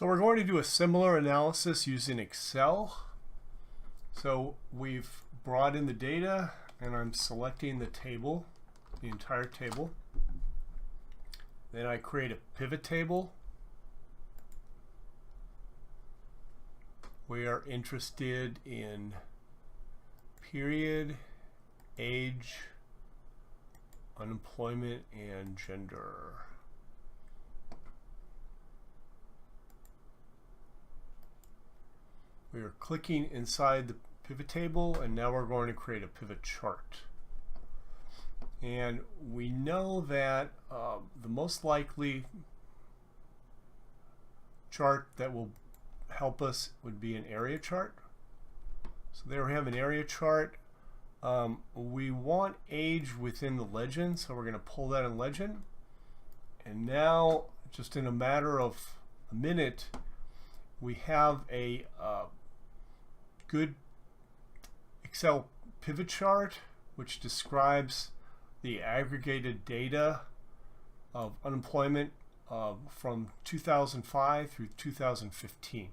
So we're going to do a similar analysis using Excel. So we've brought in the data and I'm selecting the table, the entire table. Then I create a pivot table. We are interested in period, age, unemployment, and gender. We are clicking inside the pivot table, and now we're going to create a pivot chart. And we know that the most likely chart that will help us would be an area chart. So there we have an area chart. We want age within the legend, so we're going to pull that in legend. And now, just in a matter of a minute, we have a good Excel pivot chart which describes the aggregated data of unemployment from 2005 through 2015.